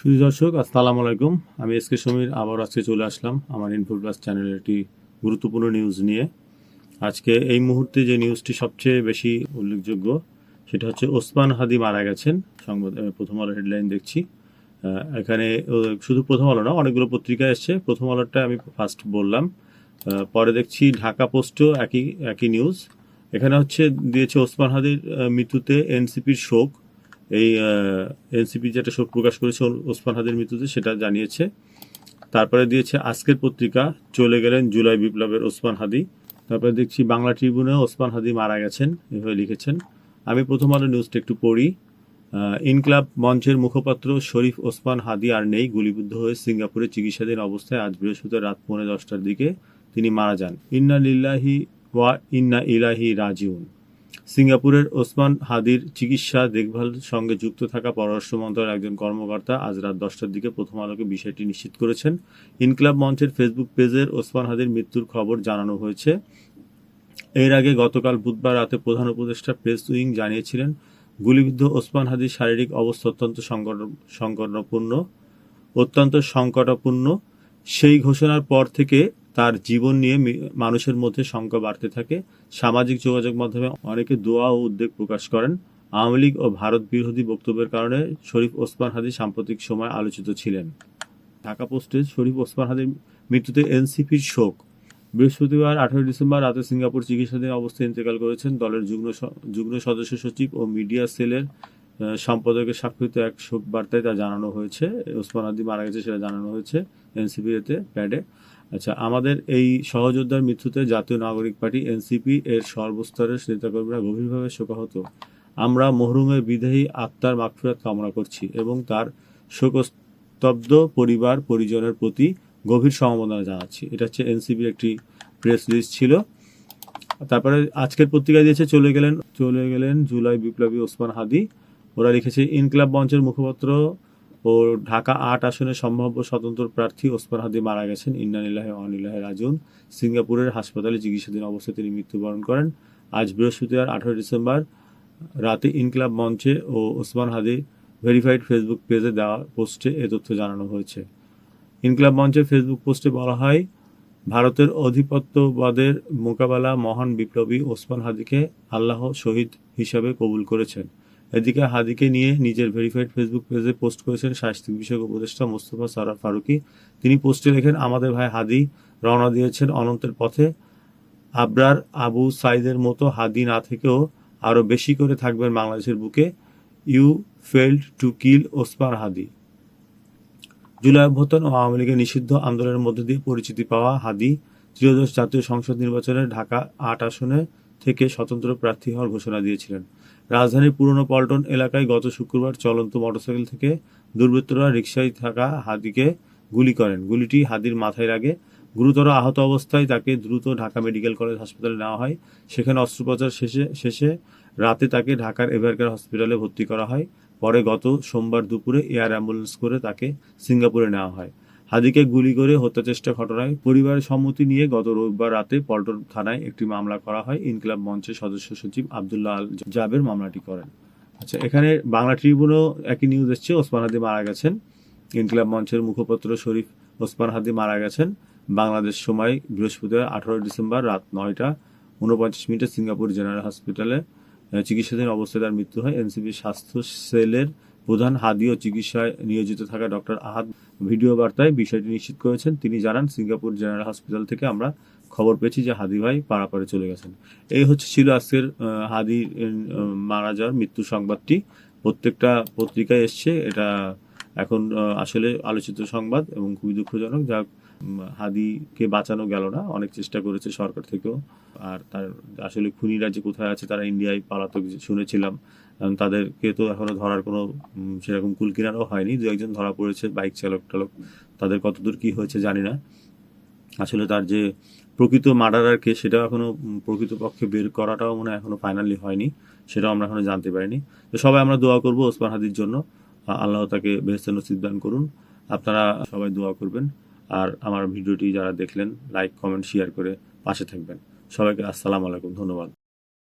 সুধী দর্শক, আসসালামু আলাইকুম। আমি এসকে সমীর আবার আজকে চলে আসলাম আমার ইনফো প্লাস চ্যানেলের একটি গুরুত্বপূর্ণ নিউজ নিয়ে। আজকে এই মুহূর্তে যে নিউজটি সবচেয়ে বেশি উল্লেখযোগ্য সেটা হচ্ছে ওসমান হাদি মারা গেছেন। সংবাদ প্রথম আলো হেডলাইন দেখছি। এখানে শুধু প্রথম আলো না, অনেকগুলো পত্রিকা এসছে। প্রথম আলোটা আমি ফার্স্ট বললাম, পরে দেখছি ঢাকা পোস্টও একই নিউজ। এখানে হচ্ছে দিয়েছে ওসমান হাদির মৃত্যুতে এনসিপির শোক। এই এনসিপি যেটা শোক প্রকাশ করেছে ওসমান হাদির মৃত্যুতে সেটা জানিয়েছে। তারপরে দিয়েছে আজকের পত্রিকা, চলে গেলেন জুলাই বিপ্লবের ওসমান হাদি। তারপরে দেখছি বাংলা ট্রিবিউনে ওসমান হাদি মারা গেছেন এভাবে লিখেছেন। আমি প্রথম আলো নিউজটা একটু পড়ি। ইনকলাব মঞ্চের মুখপাত্র শরীফ ওসমান হাদি আর নেই। গুলিবিদ্ধ হয়ে সিঙ্গাপুরে চিকিৎসাধীন অবস্থায় আজ বৃহস্পতিবার রাত 10:45টার দিকে তিনি মারা যান। ইন্না লিল্লাহি ওয়া ইন্না ইলাইহি রাজিউন। সিঙ্গাপুরের ওসমান হাদির চিকিৎসা দেখভাল সঙ্গে যুক্ত থাকা পররাষ্ট্র মন্ত্রণালয়ের একজন কর্মকর্তা আজ রাত 10টার দিকে প্রথম আলোকে বিষয়টি নিশ্চিত করেছেন। ইনকলাব মঞ্চের ফেসবুক পেজের ওসমান হাদির মৃত্যুর খবর জানানো হয়েছে। এর আগে গতকাল বুধবার রাতে প্রধান উপদেষ্টা প্রেস উইং জানিয়েছিলেন, গুলিবিদ্ধ ওসমান হাদির শারীরিক অবস্থা অত্যন্ত সংকটাপূর্ণ। সেই ঘোষণার পর থেকে তার জীবন নিয়ে মানুষের মধ্যে শঙ্কা বাড়তে থাকে। সামাজিক যোগাযোগ মাধ্যমে অনেকে দোয়া ও উদ্বেগ প্রকাশ করেন। আওয়ামী লীগ ও ভারত বিরোধী বক্তব্যের কারণে শরীফ ওসমান হাদি সাম্প্রতিক সময় আলোচিত ছিলেন। ঢাকা পোস্টে শরীফ ওসমান হাদির মৃত্যুতে এনসিপির শোক। বৃহস্পতিবার 18 ডিসেম্বর রাতে সিঙ্গাপুর চিকিৎসাধীন অবস্থায় ইন্তেকাল করেছেন। দলের যুগ্ম সদস্য সচিব ও মিডিয়া সেলের সম্পাদকের স্বাক্ষরিত এক শোক বার্তায় তা জানানো হয়েছে। ওসমান হাদি মারা গেছে সেটা জানানো হয়েছে এনসিপির প্যাডে। আচ্ছা, আমাদের এই সহযোদ্ধার মৃত্যুতে জাতীয় নাগরিক পার্টি এনসিপি এর সর্বস্তরের নেতাকর্মীরা গভীরভাবে শোকাহত। আমরা মরহুমের বিদেহী আত্মার মাগফিরাত কামনা করছি এবং তার শোকস্তব্ধ পরিবার পরিজনের প্রতি গভীর সমবেদনা জানাচ্ছি। এটা হচ্ছে এনসিপির একটি প্রেস রিলিজ ছিল। তারপরে আজকের পত্রিকায় দিয়েছে চলে গেলেন জুলাই বিপ্লবী ওসমান হাদি। ওরা লিখেছে, ইনকলাব মঞ্চের মুখপাত্র ও ঢাকা ৮ আসনের সম্ভাব্য স্বতন্ত্র প্রার্থী ওসমান হাদি মারা গেছেন। ইন্না লিল্লাহি ওয়া ইন্না ইলাইহি রাজিউন। সিঙ্গাপুরের হাসপাতালে চিকিৎসাধীন অবস্থায় তিনি মৃত্যুবরণ করেন। আজ বৃহস্পতিবার 18 ডিসেম্বর রাতে ইনকলাব মঞ্চে ও ওসমান হাদি ভেরিফাইড ফেসবুক পেজে দেওয়া পোস্টে এ তথ্য জানানো হয়েছে। ইনকলাব মঞ্চের ফেসবুক পোস্টে বলা হয়, ভারতের আধিপত্যবাদের মোকাবেলা মহান বিপ্লবী ওসমান হাদিকে আল্লাহ শহীদ হিসাবে কবুল করেছেন। এদিকে হাদিকে নিয়ে নিজের ভেরিফাইড ফেসবুক পেজে পোস্ট করেছেন সাহিত্যিক বিষয়ক উপদেষ্টা মোস্তফা সরয়ার ফারুকী। তিনি পোস্টে লেখেন, আমাদের ভাই হাদি রওনা দিয়েছেন অনন্তের পথে। আবরার আবু সাইদের মতো হাদি না থেকেও আরও বেশি করে থাকবেন বাংলাদেশের বুকে। You failed to kill Osman Hadi. July অভ্যুত্থান ও আওয়ামী লীগের নিষিদ্ধ আন্দোলনের মধ্য দিয়ে পরিচিতি পাওয়া হাদি ত্রয়োদশ জাতীয় সংসদ নির্বাচনে ঢাকা ৮ আসনে থেকে স্বতন্ত্র প্রার্থী হওয়ার ঘোষণা দিয়েছিলেন। রাজধানীর পুরনো পল্টন এলাকায় গত শুক্রবার চলন্ত মোটরসাইকেল থেকে দুর্বৃত্তরা রিকশায় থাকা হাদিকে গুলি করেন। গুলিটি হাদির মাথায় লাগে। গুরুতর আহত অবস্থায় তাকে দ্রুত ঢাকা মেডিকেল কলেজ হাসপাতালে নেওয়া হয়। সেখানে অস্ত্রোপচার শেষে রাতে তাকে ঢাকার এভারকেয়ার হসপিটালে ভর্তি করা হয়। পরে গত সোমবার দুপুরে এয়ার অ্যাম্বুলেন্স করে তাকে সিঙ্গাপুরে নেওয়া হয়। হাদিকে গুলি করে হত্যাচেষ্টা ঘটনায় পরিবারের সম্মতি নিয়ে গত রোববার রাতে পল্টন থানায় একটি মামলা করা হয়। ইনকলাব মঞ্চের সদস্য সচিব আবদুল্লাহ আল জাবের মামলাটি করেন। আচ্ছা, এখানে বাংলা ট্রিবিউনেও একই নিউজ এসছে, ওসমান হাদি মারা গেছেন। ইনকলাব মঞ্চের মুখপাত্র শরীফ ওসমান হাদি মারা গেছেন বাংলাদেশ সময় বৃহস্পতিবার 18 ডিসেম্বর রাত 9:49 সিঙ্গাপুর জেনারেল হসপিটালে চিকিৎসাধীন অবস্থায় তার মৃত্যু হয়। এনসিপির স্বাস্থ্য সেলের প্রধান হাদি ও চিকিৎসায় নিয়োজিত থাকা ডক্টর আহাদ ভিডিও বার্তায় বিষয়টি নিশ্চিত করেছেন। তিনি জানান, সিঙ্গাপুর জেনারেল হসপিটাল থেকে আমরা খবর পেয়েছি যে হাদি ভাই পারাপারে চলে গেছেন। এই ছিল আজকের হাদি মারা যাওয়ার মৃত্যু সংবাদটি। প্রত্যেকটা পত্রিকায় এসছে। এটা এখন আসলে আলোচিত সংবাদ এবং খুবই দুঃখজনক। যা হাদিকে বাঁচানো গেল না, অনেক চেষ্টা করেছে সরকার থেকেও। আর তার আসলে খুনিরা যে কোথায় আছে, তারা ইন্ডিয়ায় পালাতক শুনেছিলাম। তাদেরকে তো এখনো ধরার কোনো সেরকম কুলকিনারাও হয়নি। দু একজন ধরা পড়েছে, বাইক চালক টালক। তাদের কতদূর কি হয়েছে জানি না। আসলে তার যে প্রকৃত মার্ডারার কে, সেটাও এখনো প্রকৃতপক্ষে বের করাটাও মনে হয় এখনো ফাইনালি হয়নি। সেটাও আমরা এখনো জানতে পারিনি। তো সবাই আমরা দোয়া করবো ওসমান হাদির জন্য। আল্লাহ তাকে বেহেশতে নসিব দান করুন। আপনারা সবাই দোয়া করবেন। আর আমার ভিডিওটি যারা দেখলেন, লাইক কমেন্ট শেয়ার করে পাশে থাকবেন। সবাইকে আসসালামু আলাইকুম, ধন্যবাদ।